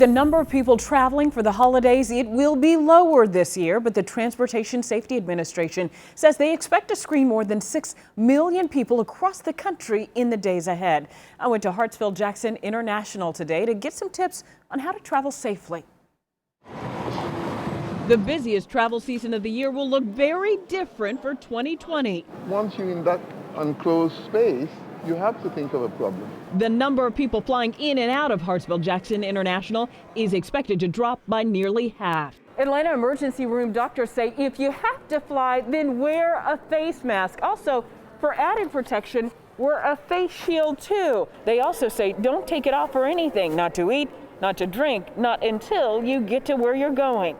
The number of people traveling for the holidays, it will be lower this year, but the Transportation Safety Administration says they expect to screen more than 6 million people across the country in the days ahead. I went to Hartsfield-Jackson International today to get some tips on how to travel safely. The busiest travel season of the year will look very different for 2020. Once you're in that enclosed space, you have to think of a problem. The number of people flying in and out of Hartsfield-Jackson International is expected to drop by nearly half. Atlanta emergency room doctors say if you have to fly, then wear a face mask. Also, for added protection, wear a face shield too. They also say don't take it off for anything, not to eat, not to drink, not until you get to where you're going.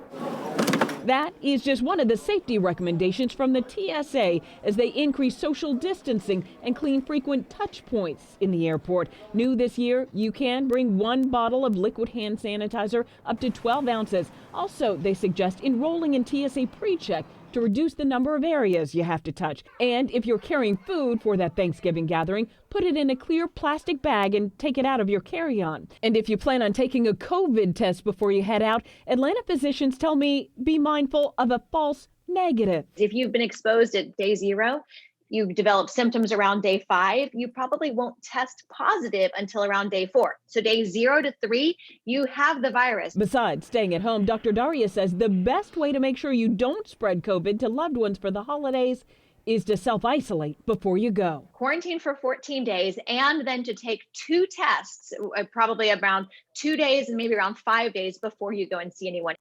That is just one of the safety recommendations from the TSA as they increase social distancing and clean frequent touch points in the airport. New this year, you can bring 1 bottle of liquid hand sanitizer up to 12 ounces. Also, they suggest enrolling in TSA PreCheck to reduce the number of areas you have to touch. And if you're carrying food for that Thanksgiving gathering, put it in a clear plastic bag and take it out of your carry-on. And if you plan on taking a COVID test before you head out, Atlanta physicians tell me be mindful of a false negative. If you've been exposed at day 0, you develop symptoms around day 5, you probably won't test positive until around day 4. So day 0 to 3, you have the virus. Besides staying at home, Dr. Daria says the best way to make sure you don't spread COVID to loved ones for the holidays is to self-isolate before you go. Quarantine for 14 days and then to take 2 tests, probably around 2 days and maybe around 5 days before you go and see anyone.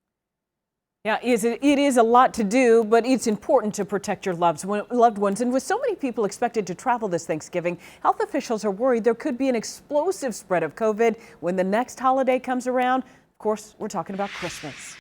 Yeah, it is a lot to do, but it's important to protect your loved ones. And with so many people expected to travel this Thanksgiving, health officials are worried there could be an explosive spread of COVID when the next holiday comes around. Of course, we're talking about Christmas.